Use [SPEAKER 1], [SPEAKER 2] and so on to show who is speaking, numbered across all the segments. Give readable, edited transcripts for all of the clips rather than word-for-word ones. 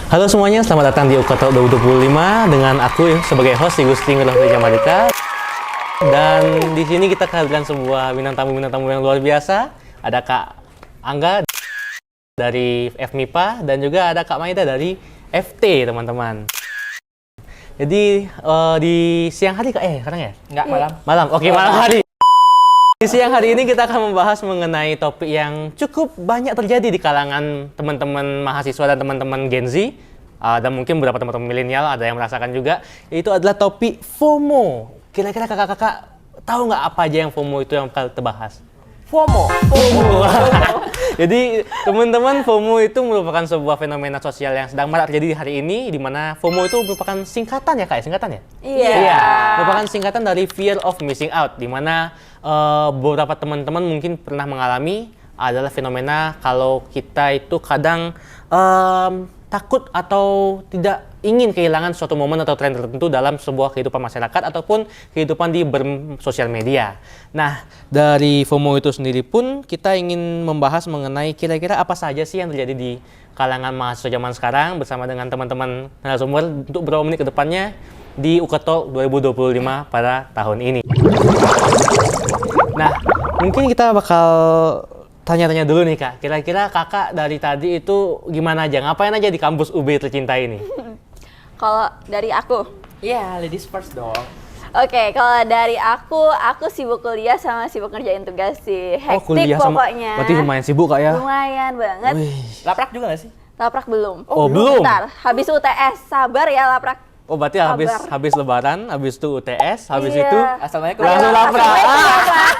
[SPEAKER 1] Halo semuanya, selamat datang di UKTalk 2025 dengan aku sebagai host Gusti Ngurah Jamalika. Dan di sini kita kehadiran sebuah bintang tamu yang luar biasa. Ada Kak Angga dari FMIPA dan juga ada Kak Maida dari FT, teman-teman. Jadi di siang hari Kak, sekarang ya?
[SPEAKER 2] Enggak, malam.
[SPEAKER 1] Malam, oke, malam hari. Di siang hari ini kita akan membahas mengenai topik yang cukup banyak terjadi di kalangan teman-teman mahasiswa dan teman-teman Gen Z, dan mungkin beberapa teman-teman milenial ada yang merasakan juga, yaitu adalah topik FOMO. Kira-kira kakak-kakak tahu nggak apa aja yang FOMO itu yang bakal kita bahas?
[SPEAKER 2] FOMO.
[SPEAKER 1] Jadi teman-teman, FOMO itu merupakan sebuah fenomena sosial yang sedang marak terjadi di hari ini, di mana FOMO itu merupakan singkatan ya Kak, singkatan ya?
[SPEAKER 3] Iya.
[SPEAKER 1] Merupakan singkatan dari fear of missing out, di mana beberapa teman-teman mungkin pernah mengalami adalah fenomena kalau kita itu kadang takut atau tidak ingin kehilangan suatu momen atau tren tertentu dalam sebuah kehidupan masyarakat ataupun kehidupan di bersosial media. Nah, dari FOMO itu sendiri pun kita ingin membahas mengenai kira-kira apa saja sih yang terjadi di kalangan mahasiswa zaman sekarang bersama dengan teman-teman narasumber untuk beberapa menit ke depannya di UKTalk 2025 pada tahun ini. Nah, mungkin kita bakal tanya-tanya dulu nih Kak, kira-kira kakak dari tadi itu gimana aja, ngapain aja di kampus UB tercinta ini?
[SPEAKER 3] Kalau dari aku,
[SPEAKER 2] Iya, ladies first dong.
[SPEAKER 3] oke, kalau dari aku sibuk kuliah sama sibuk ngerjain tugas sih. Hektik pokoknya.
[SPEAKER 1] Berarti lumayan sibuk Kak ya?
[SPEAKER 3] Lumayan banget.
[SPEAKER 1] Wih.
[SPEAKER 2] Laprak juga nggak sih?
[SPEAKER 3] Laprak belum.
[SPEAKER 1] Oh, belum?
[SPEAKER 3] Bentar, habis UTS. Sabar ya laprak.
[SPEAKER 1] Oh berarti habis lebaran, habis itu UTS, habis
[SPEAKER 3] Iya.
[SPEAKER 1] itu
[SPEAKER 2] Assalamualaikum.
[SPEAKER 1] langsung laprak.
[SPEAKER 3] Laprak.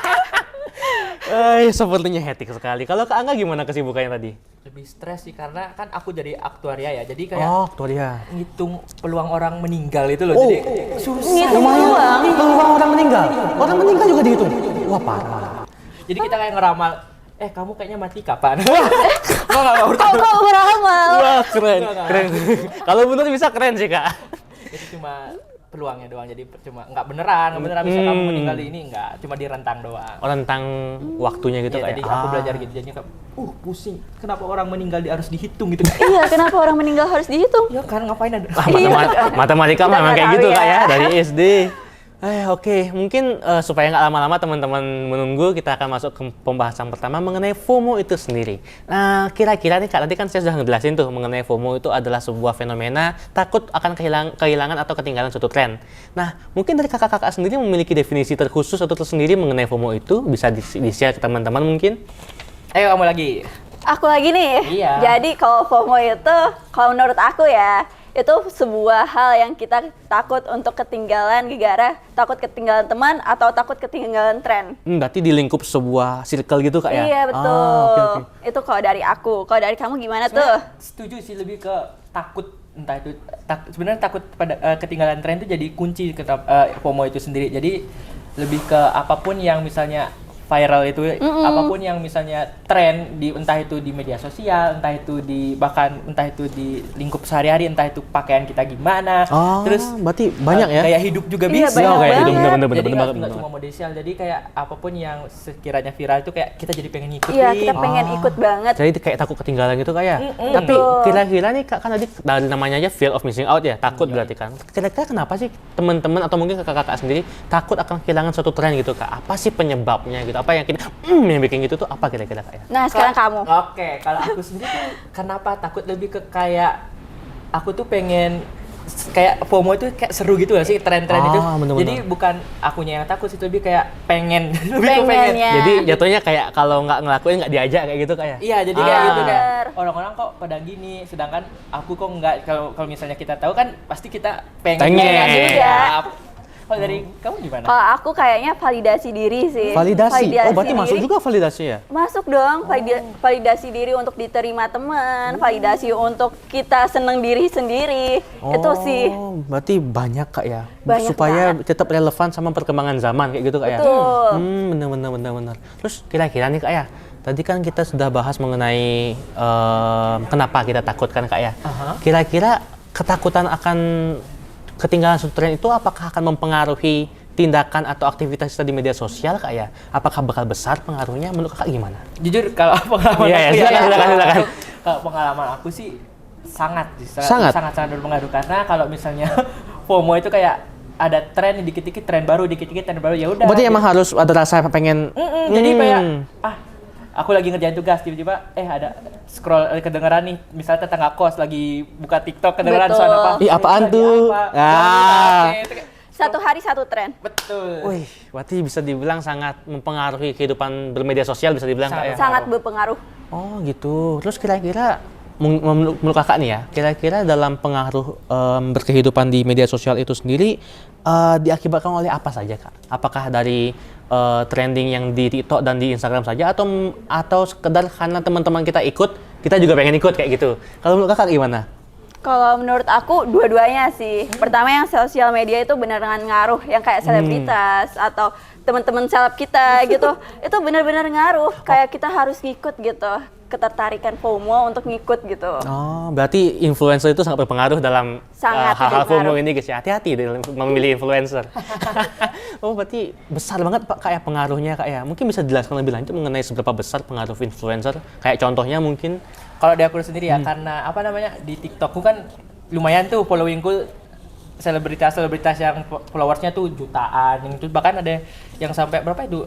[SPEAKER 1] Sepertinya hektik sekali. Kalau Kak Angga gimana kesibukannya tadi?
[SPEAKER 2] Lebih stres sih karena kan aku jadi aktuaria ya. Jadi kayak
[SPEAKER 1] Oh, aktuaria.
[SPEAKER 2] ngitung peluang orang meninggal itu loh.
[SPEAKER 1] Oh,
[SPEAKER 2] Jadi susah.
[SPEAKER 3] Ngitung peluang.
[SPEAKER 1] Peluang orang meninggal. Orang meninggal juga dihitung. Wah parah.
[SPEAKER 2] Jadi kita kayak ngeramal, kamu kayaknya mati kapan? Enggak
[SPEAKER 3] Kok beramal?
[SPEAKER 1] Wah keren,
[SPEAKER 2] Enggak.
[SPEAKER 1] keren. Kalau bener bisa keren sih Kak.
[SPEAKER 2] Itu cuma peluangnya doang. Jadi cuma nggak beneran bisa kamu meninggal ini enggak, cuma direntang doang.
[SPEAKER 1] Oh tentang waktunya gitu
[SPEAKER 2] Ya,
[SPEAKER 1] Kak.
[SPEAKER 2] jadi
[SPEAKER 1] Ya?
[SPEAKER 2] aku belajar gitu, jadinya kayak, pusing. Kenapa orang meninggal harus dihitung gitu?
[SPEAKER 3] Iya, kenapa orang meninggal harus dihitung?
[SPEAKER 2] Ya kan ngapain ada?
[SPEAKER 1] Matematika
[SPEAKER 3] Kita
[SPEAKER 1] memang
[SPEAKER 3] nggak
[SPEAKER 1] kayak
[SPEAKER 3] tahu
[SPEAKER 1] gitu
[SPEAKER 3] ya.
[SPEAKER 1] Kak ya dari SD. Oke, mungkin supaya nggak lama-lama teman-teman menunggu, kita akan masuk ke pembahasan pertama mengenai FOMO itu sendiri. Nah, kira-kira nih Kak, tadi kan saya sudah ngejelasin tuh mengenai FOMO itu adalah sebuah fenomena takut akan kehilangan atau ketinggalan suatu tren. Nah, mungkin dari kakak-kakak sendiri memiliki definisi terkhusus atau tersendiri mengenai FOMO itu, bisa di-share ke teman-teman mungkin?
[SPEAKER 2] Ayo kamu lagi.
[SPEAKER 3] Aku lagi nih.
[SPEAKER 2] Iya.
[SPEAKER 3] Jadi kalau FOMO itu, kalau menurut aku ya, itu sebuah hal yang kita takut untuk ketinggalan gara-gara takut ketinggalan teman atau takut ketinggalan tren.
[SPEAKER 1] Berarti di lingkup sebuah circle gitu Kak ya?
[SPEAKER 3] Iya betul.
[SPEAKER 1] Oke.
[SPEAKER 3] Itu kalau dari aku. Kalau dari kamu gimana tuh?
[SPEAKER 2] Setuju sih, lebih ke takut, entah itu sebenarnya takut pada ketinggalan tren itu jadi kunci FOMO itu sendiri. Jadi lebih ke apapun yang misalnya viral itu, apapun yang misalnya tren di entah itu di media sosial, entah itu di lingkup sehari-hari, entah itu pakaian kita gimana. Terus
[SPEAKER 1] berarti banyak ya?
[SPEAKER 2] Kayak hidup juga
[SPEAKER 3] Iya,
[SPEAKER 2] bisa.
[SPEAKER 3] banyak
[SPEAKER 1] kayak
[SPEAKER 3] banget.
[SPEAKER 1] hidup bener-bener
[SPEAKER 2] Jadi
[SPEAKER 1] banget.
[SPEAKER 2] nggak cuma model, jadi kayak apapun yang sekiranya viral itu kayak kita jadi pengen ngikutin.
[SPEAKER 3] Iya, kita pengen ikut banget.
[SPEAKER 1] Jadi kayak takut ketinggalan gitu Kak ya? Tapi
[SPEAKER 3] Betul.
[SPEAKER 1] kira-kira nih Kak, kan tadi dari namanya aja fear of missing out ya, takut berarti kan. Kira-kira kenapa sih teman-teman atau mungkin kakak-kakak sendiri takut akan kehilangan suatu tren gitu Kak? Apa sih penyebabnya gitu? Apa yang kita yang bikin gitu tuh apa kira-kira Kak ya?
[SPEAKER 3] Nah, sekarang kamu.
[SPEAKER 2] Oke, kalau aku sendiri tuh kenapa takut, lebih ke kayak aku tuh pengen kayak FOMO itu kayak seru gitu gak sih tren-tren itu.
[SPEAKER 1] bener-bener.
[SPEAKER 2] Jadi bukan akunya yang takut sih, lebih kayak pengen. Lebih ke
[SPEAKER 3] Pengen ya.
[SPEAKER 1] Jadi jatuhnya kayak kalau nggak ngelakuin nggak diajak kayak gitu Kak ya?
[SPEAKER 2] Iya, jadi kayak gitu kayak
[SPEAKER 3] Bener.
[SPEAKER 2] orang-orang kok pada gini, sedangkan aku kok nggak. Kalau misalnya kita tahu kan pasti kita
[SPEAKER 1] Pengen.
[SPEAKER 2] juga. Kalau dari kamu gimana?
[SPEAKER 3] Kalau aku kayaknya validasi diri sih.
[SPEAKER 1] Validasi? Oh berarti masuk
[SPEAKER 3] diri.
[SPEAKER 1] juga validasi ya?
[SPEAKER 3] Masuk dong, validasi diri untuk diterima teman, validasi untuk kita seneng diri sendiri. Itu sih.
[SPEAKER 1] Berarti banyak Kak ya?
[SPEAKER 3] Banyak
[SPEAKER 1] Supaya
[SPEAKER 3] banget.
[SPEAKER 1] tetap relevan sama perkembangan zaman kayak gitu Kak ya?
[SPEAKER 3] Betul.
[SPEAKER 1] Bener. Terus kira-kira nih Kak ya, tadi kan kita sudah bahas mengenai kenapa kita takut kan Kak ya? Kira-kira ketakutan akan ketinggalan suatu tren itu apakah akan mempengaruhi tindakan atau aktivitas kita di media sosial Kak ya? Apakah bakal besar pengaruhnya? Menurut Kakak gimana?
[SPEAKER 2] Jujur kalau pengalaman
[SPEAKER 1] Iya,
[SPEAKER 2] aku
[SPEAKER 1] silakan.
[SPEAKER 2] kalau pengalaman aku sih sangat
[SPEAKER 1] Sangat?
[SPEAKER 2] sangat berpengaruh karena kalau misalnya FOMO itu kayak ada tren dikit-dikit tren baru ya udah.
[SPEAKER 1] Berarti emang harus ada rasa pengen.
[SPEAKER 2] Jadi kayak aku lagi ngerjain tugas tiba-tiba ada scroll kedengeran nih misalnya tetangga kos lagi buka TikTok kedengeran
[SPEAKER 3] Betul.
[SPEAKER 2] suara apa.
[SPEAKER 1] Ih, apaan
[SPEAKER 2] Lagi
[SPEAKER 1] tuh?
[SPEAKER 2] apa? Itu kayak,
[SPEAKER 3] Satu hari satu tren.
[SPEAKER 2] betul.
[SPEAKER 1] Wih, berarti bisa dibilang sangat mempengaruhi kehidupan bermedia sosial bisa dibilang Kak ya.
[SPEAKER 3] Sangat berpengaruh.
[SPEAKER 1] Oh gitu. Terus kira-kira menurut kakak nih ya, kira-kira dalam pengaruh berkehidupan di media sosial itu sendiri diakibatkan oleh apa saja kak? Apakah dari trending yang di TikTok dan di Instagram saja atau sekedar karena teman-teman kita ikut, kita juga pengen ikut kayak gitu? Kalau menurut kakak gimana?
[SPEAKER 3] Kalau menurut aku dua-duanya sih. Pertama yang sosial media itu benar-benar ngaruh, yang kayak selebritas atau teman-teman seleb kita gitu. Itu benar-benar ngaruh, kayak kita harus ngikut gitu. Ketertarikan FOMO untuk ngikut gitu.
[SPEAKER 1] Oh, berarti influencer itu sangat berpengaruh dalam
[SPEAKER 3] Sangat
[SPEAKER 1] hal-hal
[SPEAKER 3] berpengaruh.
[SPEAKER 1] FOMO ini guys ya. Hati-hati dalam memilih influencer. Oh, berarti besar banget Pak kayak pengaruhnya Kak ya. Mungkin bisa dijelaskan lebih lanjut mengenai seberapa besar pengaruh influencer? Kayak contohnya mungkin
[SPEAKER 2] Kalau di aku sendiri ya karena di TikTokku kan lumayan tuh followingku selebritas yang followersnya tuh jutaan, yang itu bahkan ada yang sampai berapa itu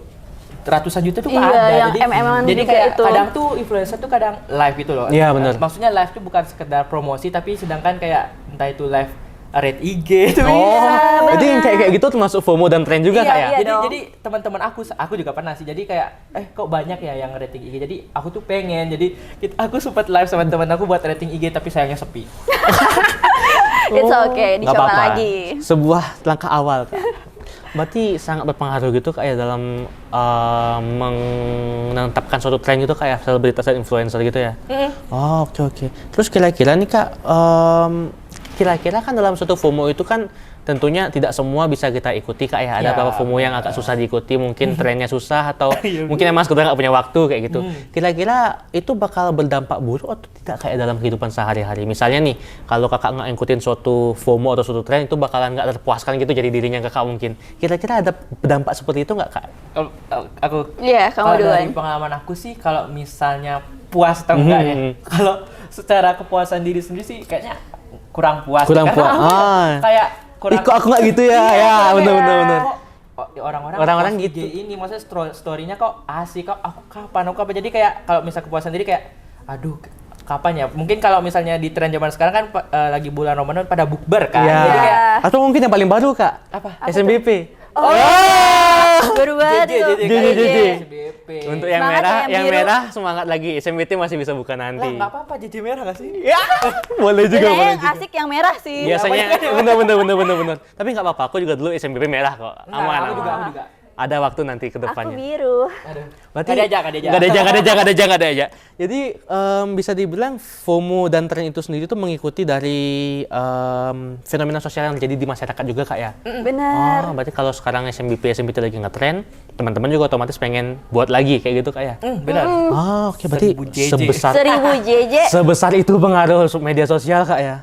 [SPEAKER 2] ratusan juta tuh
[SPEAKER 3] Iya,
[SPEAKER 2] ada.
[SPEAKER 3] yang MM-an
[SPEAKER 2] jadi
[SPEAKER 3] juga
[SPEAKER 2] kayak
[SPEAKER 3] itu.
[SPEAKER 2] kadang tuh influencer tuh kadang live gitu loh.
[SPEAKER 1] Iya, benar.
[SPEAKER 2] Maksudnya live tuh bukan sekedar promosi tapi sedangkan kayak entah itu live rate IG itu.
[SPEAKER 1] oh, jadi yang kayak gitu termasuk FOMO dan tren juga
[SPEAKER 2] Iya,
[SPEAKER 1] Kak ya?
[SPEAKER 3] iya. dong.
[SPEAKER 2] jadi teman-teman aku juga pernah sih. Jadi kayak kok banyak ya yang rating IG. Jadi aku tuh pengen. Jadi aku sempat live sama teman aku buat rating IG tapi sayangnya sepi.
[SPEAKER 3] It's okay,
[SPEAKER 1] Nggak
[SPEAKER 3] dicoba
[SPEAKER 1] apa-apa.
[SPEAKER 3] lagi.
[SPEAKER 1] Sebuah langkah awal Kak. Berarti sangat berpengaruh gitu kayak dalam menetapkan suatu tren gitu kayak selebritas dan influencer gitu ya? Oh, oke. Terus kira-kira nih Kak, kira-kira kan dalam suatu FOMO itu kan tentunya tidak semua bisa kita ikuti Kak ya. Ada
[SPEAKER 2] Ya,
[SPEAKER 1] beberapa FOMO yang agak susah diikuti, mungkin trennya susah atau mungkin emang sekedar nggak punya waktu kayak gitu. Kira-kira itu bakal berdampak buruk atau tidak kayak dalam kehidupan sehari-hari? Misalnya nih, kalau kakak nggak ngikutin suatu FOMO atau suatu tren itu bakalan nggak terpuaskan gitu jadi dirinya kakak mungkin. Kira-kira ada berdampak seperti itu nggak Kak?
[SPEAKER 2] Aku
[SPEAKER 3] Iya, kamu
[SPEAKER 2] kalau
[SPEAKER 3] duluan.
[SPEAKER 2] dari pengalaman aku sih kalau misalnya puas atau enggak ya. Kalau secara kepuasan diri sendiri sih kayaknya kurang puas.
[SPEAKER 1] Kurang
[SPEAKER 2] Karena
[SPEAKER 1] puas.
[SPEAKER 2] aku kayak kurang.
[SPEAKER 1] Ih, kok aku nggak gitu ya? Ya,
[SPEAKER 2] kayak,
[SPEAKER 1] bener.
[SPEAKER 2] Orang-orang
[SPEAKER 1] gitu.
[SPEAKER 2] IG ini maksudnya story-nya kok asik kok aku kapan. Jadi kayak kalau misal kepuasan diri kayak aduh kapan ya? Mungkin kalau misalnya di tren zaman sekarang kan lagi bulan Ramadan pada bukber kan.
[SPEAKER 1] Iya.
[SPEAKER 2] Jadi kayak
[SPEAKER 1] Atau mungkin yang paling baru Kak?
[SPEAKER 2] apa?
[SPEAKER 1] SMBP.
[SPEAKER 3] Baru banget itu.
[SPEAKER 1] JJ.
[SPEAKER 2] SBP.
[SPEAKER 1] Untuk yang
[SPEAKER 3] Semangat
[SPEAKER 1] merah,
[SPEAKER 3] ya, yang
[SPEAKER 1] yang
[SPEAKER 3] biru.
[SPEAKER 1] merah semangat lagi. SMBT masih bisa buka
[SPEAKER 2] Lah
[SPEAKER 1] nanti.
[SPEAKER 2] nggak apa-apa JJ merah nggak sih?
[SPEAKER 1] Ya, boleh juga,
[SPEAKER 3] Biasanya
[SPEAKER 1] boleh
[SPEAKER 3] yang
[SPEAKER 1] juga.
[SPEAKER 3] asik yang merah sih.
[SPEAKER 1] Biasanya bener. Tapi nggak apa-apa, aku juga dulu SMBP merah kok. Aman,
[SPEAKER 2] aku
[SPEAKER 1] aman.
[SPEAKER 2] juga.
[SPEAKER 1] Ada waktu nanti ke
[SPEAKER 3] Aku
[SPEAKER 1] depannya.
[SPEAKER 3] biru.
[SPEAKER 2] Aduh.
[SPEAKER 1] Berarti
[SPEAKER 2] Nggak
[SPEAKER 1] nggak ada aja. Jadi bisa dibilang FOMO dan tren itu sendiri tuh mengikuti dari fenomena sosial yang terjadi di masyarakat juga Kak ya.
[SPEAKER 3] Bener.
[SPEAKER 1] Oh, berarti kalau sekarang SMBT lagi ngetren, teman-teman juga otomatis pengen buat lagi kayak gitu Kak ya.
[SPEAKER 2] Benar.
[SPEAKER 1] Oh, oke berarti
[SPEAKER 2] 1000 JJ.
[SPEAKER 1] sebesar
[SPEAKER 3] 1000 JJ.
[SPEAKER 1] sebesar itu pengaruh media sosial Kak ya.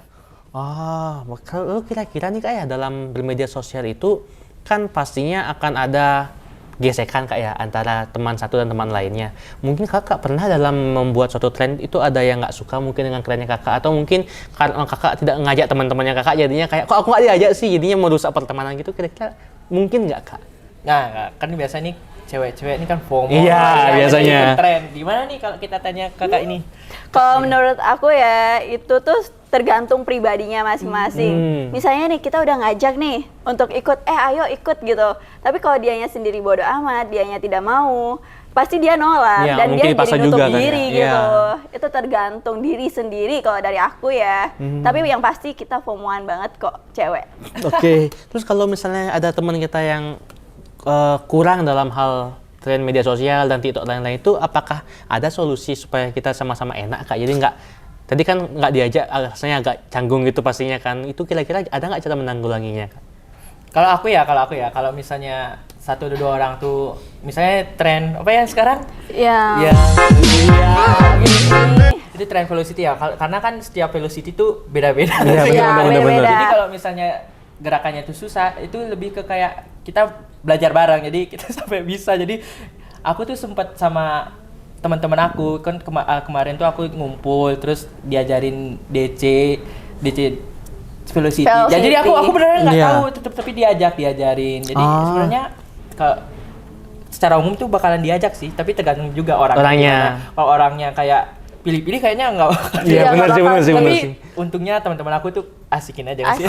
[SPEAKER 1] Oh, kalau kira-kira nih Kak ya dalam bermedia sosial itu kan pastinya akan ada gesekan Kak ya antara teman satu dan teman lainnya. Mungkin Kakak pernah dalam membuat suatu tren itu ada yang nggak suka mungkin dengan trennya Kakak atau mungkin karena Kakak tidak ngajak teman-temannya Kakak jadinya kayak kok aku nggak diajak sih jadinya merusak pertemanan gitu kira-kira mungkin nggak Kak?
[SPEAKER 2] Nah, kan biasa nih cewek-cewek ini kan FOMO.
[SPEAKER 1] Iya,
[SPEAKER 2] Ya,
[SPEAKER 1] biasanya.
[SPEAKER 2] jadi ikut tren. Gimana nih kalau kita tanya kakak ini?
[SPEAKER 3] Kalau menurut aku ya itu tuh tergantung pribadinya masing-masing. Misalnya nih kita udah ngajak nih untuk ikut, ayo ikut gitu. Tapi kalau dianya sendiri bodo amat, dianya tidak mau, pasti dia nolak
[SPEAKER 1] Iya,
[SPEAKER 3] dan
[SPEAKER 1] mungkin
[SPEAKER 3] dia
[SPEAKER 1] dipaksa
[SPEAKER 3] jadi nutup
[SPEAKER 1] juga kan ya.
[SPEAKER 3] diri
[SPEAKER 1] Iya.
[SPEAKER 3] gitu. Itu tergantung diri sendiri kalau dari aku ya. Tapi yang pasti kita FOMO-an banget kok cewek.
[SPEAKER 1] Oke. Terus kalau misalnya ada teman kita yang kurang dalam hal tren media sosial dan TikTok lain-lain itu, apakah ada solusi supaya kita sama-sama enak Kak? Jadi tadi kan nggak diajak, rasanya agak canggung gitu pastinya kan. Itu kira-kira ada nggak cara menanggulanginya Kak?
[SPEAKER 2] Kalau aku ya, kalau misalnya satu atau dua orang tuh, misalnya tren apa ya sekarang?
[SPEAKER 3] Ya.
[SPEAKER 2] Ya, itu tren velocity ya. Karena kan setiap velocity tuh beda-beda.
[SPEAKER 1] Iya, benar.
[SPEAKER 3] beda-beda.
[SPEAKER 2] Jadi kalau misalnya gerakannya itu susah, itu lebih ke kayak kita belajar bareng. Jadi kita sampai bisa. Jadi aku tuh sempat sama teman-teman aku kan kemarin tuh aku ngumpul terus diajarin DC Velocity. Jadi aku beneran nggak tahu tapi diajarin. Jadi sebenarnya secara umum tuh bakalan diajak sih, tapi tergantung juga orangnya. Kalau orangnya kayak pilih-pilih kayaknya nggak.
[SPEAKER 1] Iya benar sih.
[SPEAKER 2] Tapi untungnya teman-teman aku tuh asikin aja sih.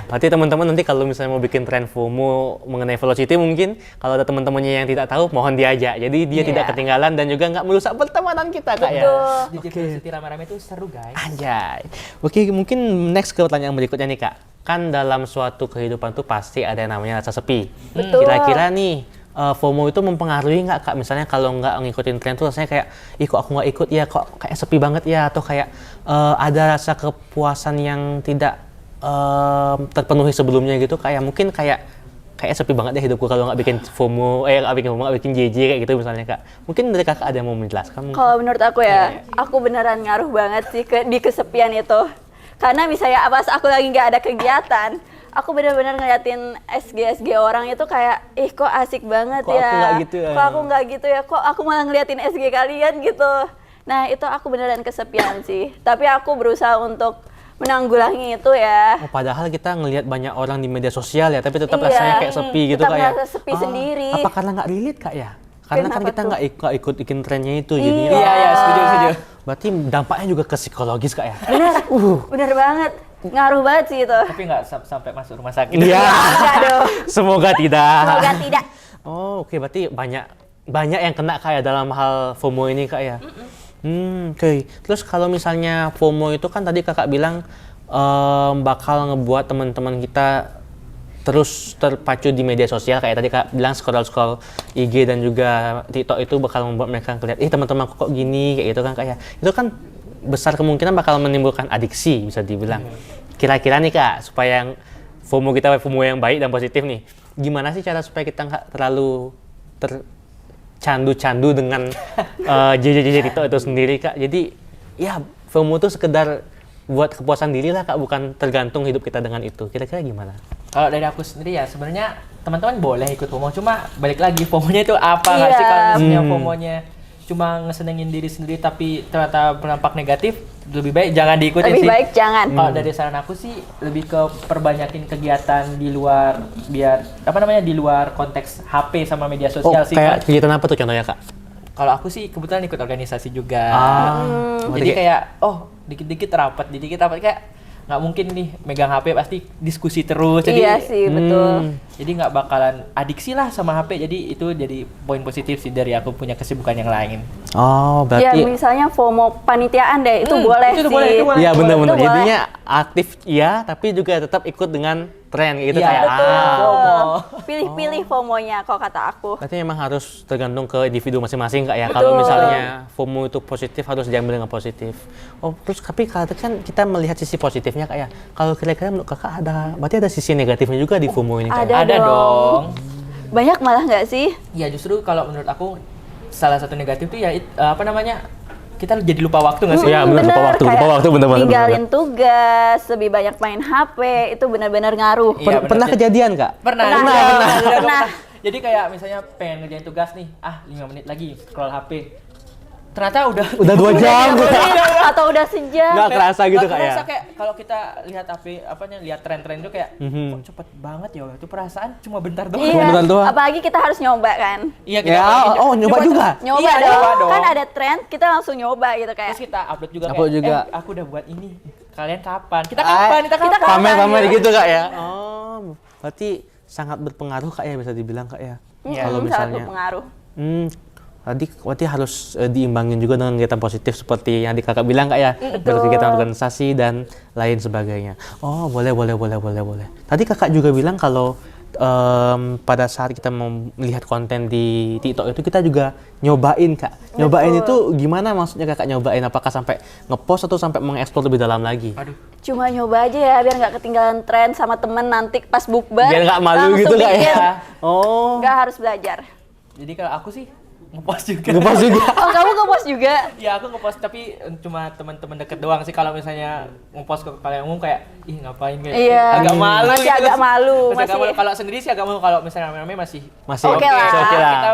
[SPEAKER 1] Berarti teman-teman nanti kalau misalnya mau bikin tren FOMO mengenai Velocity mungkin kalau ada teman-temannya yang tidak tahu mohon diajak. Jadi dia tidak ketinggalan dan juga nggak merusak pertemanan kita Kak ya.
[SPEAKER 2] DJ Velocity rame-rame itu seru guys.
[SPEAKER 1] Anjay. Oke, mungkin next ke pertanyaan berikutnya nih Kak. Kan dalam suatu kehidupan tuh pasti ada yang namanya rasa sepi.
[SPEAKER 3] Betul.
[SPEAKER 1] Kira-kira nih FOMO itu mempengaruhi nggak Kak? Misalnya kalau nggak ngikutin tren tuh rasanya kayak, ih kok aku nggak ikut ya, kok kayak sepi banget ya, atau kayak ada rasa kepuasan yang tidak terpenuhi sebelumnya gitu, kayak mungkin kayak sepi banget ya hidupku kalau nggak bikin FOMO, nggak bikin JJ kayak gitu misalnya Kak. Mungkin dari Kakak ada yang mau menjelaskan?
[SPEAKER 3] Kalau menurut aku ya, aku beneran ngaruh banget sih di kesepian itu. Karena misalnya pas aku lagi nggak ada kegiatan, aku benar-benar ngeliatin SG orang itu kayak, ih kok asik banget
[SPEAKER 1] kok
[SPEAKER 3] ya.
[SPEAKER 1] Aku nggak gitu ya.
[SPEAKER 3] Kok aku nggak gitu ya. Kok aku malah ngeliatin SG kalian gitu. Nah itu aku beneran kesepian sih. Tapi aku berusaha untuk menanggulangi itu ya.
[SPEAKER 1] Padahal kita ngelihat banyak orang di media sosial ya, tapi tetap rasanya kayak sepi gitu
[SPEAKER 3] tetap
[SPEAKER 1] kayak.
[SPEAKER 3] merasa sepi sendiri.
[SPEAKER 1] Apa karena nggak relate Kak ya? Karena kan kita nggak ikut trennya itu, jadi
[SPEAKER 2] Iya, setuju.
[SPEAKER 1] Berarti dampaknya juga ke psikologis Kak ya?
[SPEAKER 3] Bener banget. Ngaruh banget sih itu.
[SPEAKER 2] Tapi nggak sampai masuk rumah sakit.
[SPEAKER 1] Iya.
[SPEAKER 3] Enggak dong.
[SPEAKER 1] Semoga tidak.
[SPEAKER 3] Semoga tidak.
[SPEAKER 1] Oh, oke, berarti banyak yang kena Kak ya dalam hal FOMO ini Kak ya. Oke. Terus kalau misalnya FOMO itu kan tadi Kakak bilang bakal ngebuat teman-teman kita terus terpacu di media sosial, kayak tadi Kak bilang scroll IG dan juga TikTok itu bakal membuat mereka ngeliat, teman-teman aku kok gini kayak gitu kan Kak ya. Itu kan besar kemungkinan bakal menimbulkan adiksi bisa dibilang. Kira-kira nih Kak, supaya FOMO kita FOMO yang baik dan positif nih, gimana sih cara supaya kita nggak terlalu tercandu-candu dengan JJ TikTok itu sendiri Kak? Jadi ya FOMO itu sekedar buat kepuasan diri lah Kak, bukan tergantung hidup kita dengan itu. Kira-kira gimana?
[SPEAKER 2] Kalau dari aku sendiri ya sebenarnya teman-teman boleh ikut FOMO, cuma balik lagi FOMO-nya itu apa nggak sih? Kalau misalnya FOMO-nya cuma ngesenengin diri sendiri tapi ternyata berdampak negatif, lebih baik jangan diikutin sih.
[SPEAKER 3] Lebih baik jangan.
[SPEAKER 2] Kalau dari saran aku sih lebih ke perbanyakin kegiatan di luar, biar di luar konteks HP sama media sosial sih.
[SPEAKER 1] Kayak kegiatan apa tuh contohnya Kak?
[SPEAKER 2] Kalau aku sih kebetulan ikut organisasi juga.
[SPEAKER 1] Jadi
[SPEAKER 2] kayak dikit-dikit rapat kayak nggak mungkin nih megang HP pasti diskusi terus. Jadi,
[SPEAKER 3] iya sih betul.
[SPEAKER 2] Jadi nggak bakalan adiksi lah sama HP. Jadi itu jadi poin positif sih dari aku punya kesibukan yang lain.
[SPEAKER 1] Oh,
[SPEAKER 3] Ya
[SPEAKER 1] berarti
[SPEAKER 3] misalnya FOMO panitiaan deh, itu boleh
[SPEAKER 2] itu
[SPEAKER 3] sih.
[SPEAKER 2] boleh.
[SPEAKER 1] iya benar-benar.
[SPEAKER 3] Itu boleh.
[SPEAKER 1] Jadinya aktif ya, tapi juga tetap ikut dengan tren gitu
[SPEAKER 2] Iya,
[SPEAKER 1] kayak.
[SPEAKER 2] FOMO.
[SPEAKER 3] Pilih-pilih FOMO-nya kalau kata aku.
[SPEAKER 1] Berarti memang harus tergantung ke individu masing-masing Kak ya. Kalau misalnya FOMO itu positif harus diambil dengan positif. Oh, terus tapi kalau kan kita melihat sisi positifnya Kak ya. Kalau kira-kira menurut Kakak berarti ada sisi negatifnya juga di FOMO ini Kak?
[SPEAKER 3] Ada dong. Banyak malah nggak sih?
[SPEAKER 2] Ya justru kalau menurut aku salah satu negatif tuh ya kita jadi lupa waktu nggak sih?
[SPEAKER 1] Iya benar, lupa waktu benar-benar.
[SPEAKER 3] Ninggalin tugas, lebih banyak main HP, itu benar-benar ngaruh.
[SPEAKER 2] Iya,
[SPEAKER 1] Pernah kejadian Kak?
[SPEAKER 3] Pernah.
[SPEAKER 2] Jadi kayak misalnya pengen ngerjain tugas nih, 5 menit lagi scroll HP. Ternyata udah
[SPEAKER 1] 2 jam.
[SPEAKER 3] Atau udah sejam.
[SPEAKER 1] Nggak kerasa gitu Kak ya?
[SPEAKER 2] Kerasa kayak kalau kita lihat HP, lihat tren-tren itu kayak kok cepet banget ya, itu perasaan cuma bentar doang.
[SPEAKER 3] Iya,
[SPEAKER 1] Beneran doang.
[SPEAKER 3] apalagi kita harus nyoba kan.
[SPEAKER 2] Iya,
[SPEAKER 1] nyoba juga.
[SPEAKER 3] Nyoba
[SPEAKER 2] Iya,
[SPEAKER 3] dong.
[SPEAKER 2] nyoba dong.
[SPEAKER 3] Kan ada tren, kita langsung nyoba gitu kayak.
[SPEAKER 2] Terus kita upload juga
[SPEAKER 1] Upload
[SPEAKER 2] kayak,
[SPEAKER 1] juga.
[SPEAKER 2] aku udah buat ini. Kalian kapan? Kita kapan?
[SPEAKER 1] Pamer gitu Kak ya? Oh, berarti sangat berpengaruh Kak ya, bisa dibilang Kak ya? Kalau
[SPEAKER 3] sangat
[SPEAKER 1] misalnya.
[SPEAKER 3] berpengaruh.
[SPEAKER 1] Berarti harus diimbangin juga dengan kegiatan positif seperti yang Kakak bilang Kak ya, berkegiatan organisasi dan lain sebagainya. Oh, boleh. Tadi Kakak juga bilang kalau pada saat kita melihat konten di TikTok itu kita juga nyobain Kak. Nyobain itu gimana maksudnya Kakak nyobain? Apakah sampai ngepost atau sampai mengeksplor lebih dalam lagi?
[SPEAKER 3] Cuma nyoba aja ya, biar nggak ketinggalan tren sama temen nanti pas bukber.
[SPEAKER 1] Biar nggak malu gitu Kak ya? Oh.
[SPEAKER 3] Nggak harus belajar.
[SPEAKER 2] Jadi kalau aku sih ngepost juga.
[SPEAKER 3] Oh, kamu ngepost juga?
[SPEAKER 2] Ya aku ngepost tapi cuma teman-teman deket doang sih. Kalau misalnya ngepost ke kalian umum kayak ngapain kayak
[SPEAKER 3] Iya.
[SPEAKER 2] agak malu.
[SPEAKER 3] Masih agak malu.
[SPEAKER 2] Kalau sendiri sih agak malu, kalau misalnya rame-rame masih
[SPEAKER 1] Masih
[SPEAKER 3] Oke lah.
[SPEAKER 1] oke lah.
[SPEAKER 2] Kita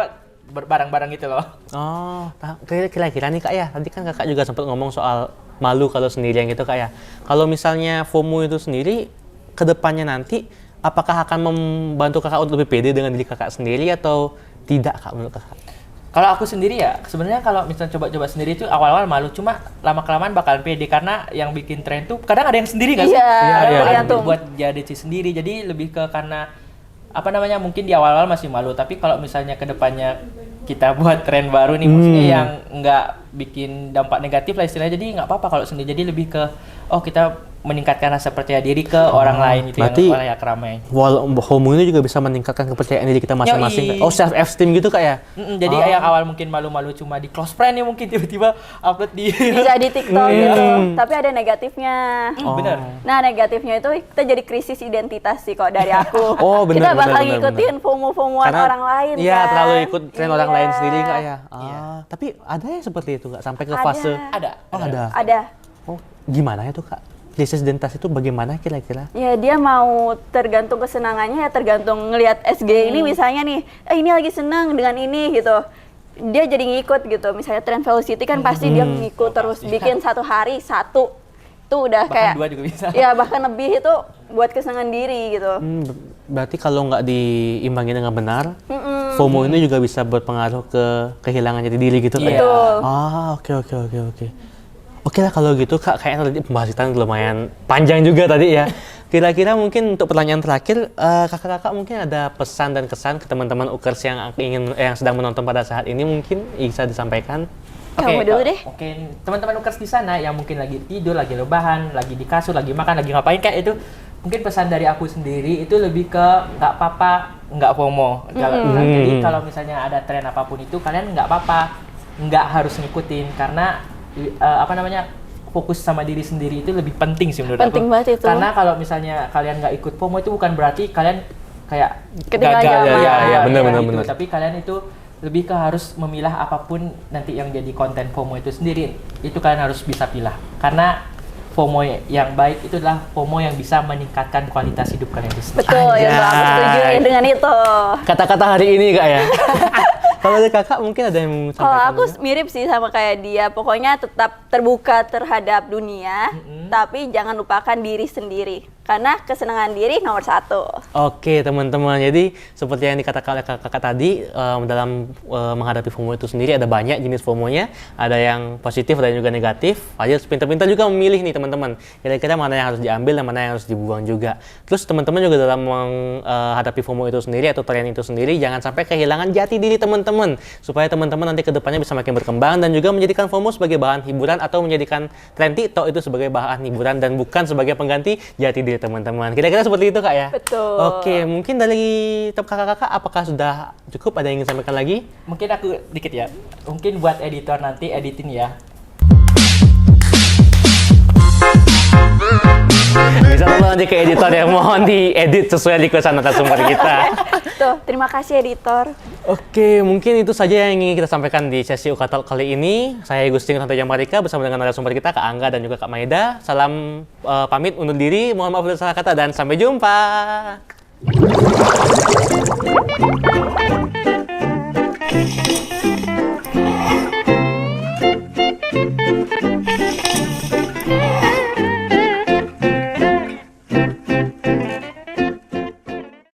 [SPEAKER 2] barang-barang gitu loh.
[SPEAKER 1] Oh, kira-kira nih Kak ya, tadi kan Kakak juga sempat ngomong soal malu kalau sendirian gitu Kak ya. Kalau misalnya FOMO itu sendiri, ke depannya nanti, apakah akan membantu Kakak untuk lebih pede dengan diri Kakak sendiri atau tidak Kak menurut Kakak?
[SPEAKER 2] Kalau aku sendiri ya, sebenarnya kalau misalnya coba-coba sendiri itu awal-awal malu, cuma lama-kelamaan bakalan pede karena yang bikin tren tuh kadang ada yang sendiri nggak sih?
[SPEAKER 3] Iya,
[SPEAKER 2] Kadang ada yang
[SPEAKER 3] tergantung.
[SPEAKER 2] buat jadi sendiri, jadi lebih ke karena apa namanya mungkin di awal-awal masih malu, tapi kalau misalnya kedepannya kita buat tren baru nih, maksudnya yang nggak bikin dampak negatif lah istilahnya, jadi nggak apa-apa kalau sendiri, jadi lebih ke kita meningkatkan rasa percaya diri ke orang lain itu
[SPEAKER 1] berarti
[SPEAKER 2] yang layak ramai.
[SPEAKER 1] FOMO ini juga bisa meningkatkan kepercayaan diri kita masing-masing.
[SPEAKER 2] Yoi.
[SPEAKER 1] Oh, self esteem gitu Kak ya?
[SPEAKER 2] Jadi yang awal mungkin malu-malu cuma di close friend nih, mungkin tiba-tiba upload di
[SPEAKER 3] Bisa di TikTok gitu, tapi ada negatifnya.
[SPEAKER 2] bener.
[SPEAKER 3] Nah, negatifnya itu kita jadi krisis identitas sih kok dari aku.
[SPEAKER 1] Oh, benar,
[SPEAKER 3] kita bakal
[SPEAKER 1] benar,
[SPEAKER 3] ngikutin FOMO-FOMOan
[SPEAKER 1] Karena-
[SPEAKER 3] orang lain
[SPEAKER 1] Iya,
[SPEAKER 3] kan.
[SPEAKER 1] terlalu ikut tren orang
[SPEAKER 3] Iya.
[SPEAKER 1] lain sendiri Kak ya?
[SPEAKER 2] Iya.
[SPEAKER 1] Tapi ada yang seperti itu Kak, sampai ke
[SPEAKER 3] Ada.
[SPEAKER 1] fase...
[SPEAKER 2] Ada.
[SPEAKER 1] Oh, ada.
[SPEAKER 3] Ada.
[SPEAKER 1] Oh, gimana itu Kak? Krisis identitas itu bagaimana kira-kira?
[SPEAKER 3] Ya dia mau tergantung kesenangannya, ya tergantung ngelihat SG ini misalnya nih, ini lagi senang dengan ini gitu. Dia jadi ngikut gitu. Misalnya tren Velocity kan pasti dia ngikut terus
[SPEAKER 2] pasti.
[SPEAKER 3] bikin satu hari satu. Itu udah
[SPEAKER 2] Bahkan
[SPEAKER 3] kayak
[SPEAKER 2] 2 juga bisa.
[SPEAKER 3] ya bahkan lebih itu buat kesenangan diri gitu.
[SPEAKER 1] Berarti kalau nggak diimbangi dengan benar, FOMO ini juga bisa berpengaruh ke kehilangan jati diri gitu Kak ya?
[SPEAKER 2] Iya.
[SPEAKER 3] Betul.
[SPEAKER 1] Ah, oke. Oke lah kalau gitu Kak, kayaknya tadi pembahasan lumayan panjang juga tadi ya. Kira-kira mungkin untuk pertanyaan terakhir, kakak-kakak mungkin ada pesan dan kesan ke teman-teman Ukers yang sedang menonton pada saat ini mungkin bisa disampaikan?
[SPEAKER 3] Kamu dulu deh.
[SPEAKER 2] Oke, teman-teman Ukers di sana yang mungkin lagi tidur, lagi rebahan, lagi di kasur, lagi makan, lagi ngapain kayak itu, mungkin pesan dari aku sendiri itu lebih ke nggak apa-apa, nggak FOMO. Jadi kalau misalnya ada tren apapun itu, kalian nggak apa-apa, nggak harus ngikutin karena fokus sama diri sendiri itu lebih penting sih menurut
[SPEAKER 3] Penting
[SPEAKER 2] aku.
[SPEAKER 3] banget itu.
[SPEAKER 2] Karena kalau misalnya kalian nggak ikut FOMO itu bukan berarti kalian kayak
[SPEAKER 3] Ketinggalan
[SPEAKER 2] gagal.
[SPEAKER 3] zaman.
[SPEAKER 1] Ya, benar,
[SPEAKER 2] gitu.
[SPEAKER 1] benar.
[SPEAKER 2] Tapi kalian itu lebih ke harus memilah apapun nanti yang jadi konten FOMO itu sendiri. Itu kalian harus bisa pilah. Karena FOMO yang baik itu adalah FOMO yang bisa meningkatkan kualitas hidup kalian itu sendiri.
[SPEAKER 3] Betul, ya aku setuju
[SPEAKER 1] Anjay.
[SPEAKER 3] dengan itu.
[SPEAKER 1] Kata-kata hari ini Kak ya? Kalau dari kakak mungkin ada yang mau
[SPEAKER 3] Kalau
[SPEAKER 1] sampaikan
[SPEAKER 3] aku
[SPEAKER 1] juga?
[SPEAKER 3] mirip sih sama kayak dia, pokoknya tetap terbuka terhadap dunia, tapi jangan lupakan diri sendiri. Karena kesenangan diri nomor satu.
[SPEAKER 1] Oke teman-teman, jadi seperti yang dikatakan oleh kakak tadi, dalam menghadapi FOMO itu sendiri ada banyak jenis FOMO-nya, ada yang positif dan juga negatif. Harus pintar-pintar juga memilih nih teman-teman, kira-kira mana yang harus diambil dan mana yang harus dibuang juga. Terus teman-teman juga dalam menghadapi FOMO itu sendiri atau tren itu sendiri, jangan sampai kehilangan jati diri teman-teman, supaya teman-teman nanti kedepannya bisa makin berkembang dan juga menjadikan FOMO sebagai bahan hiburan atau menjadikan tren TikTok itu sebagai bahan hiburan dan bukan sebagai pengganti jati diri teman-teman. Kira-kira seperti itu Kak ya?
[SPEAKER 3] Betul.
[SPEAKER 1] Oke, mungkin dari kakak-kakak apakah sudah cukup? Ada yang ingin sampaikan lagi?
[SPEAKER 2] Mungkin aku dikit ya. Mungkin buat editor nanti editin ya.
[SPEAKER 1] Bisa tolong nanti ke editor ya, mohon diedit sesuai requestan narasumber kita.
[SPEAKER 3] Tuh, terima kasih editor.
[SPEAKER 1] Oke, mungkin itu saja yang ingin kita sampaikan di sesi Ukatalk kali ini. Saya Gusting Santo Jamarika bersama dengan narasumber kita Kak Angga dan juga Kak Maeda. Salam pamit undur diri, mohon maaf dari salah kata dan sampai jumpa.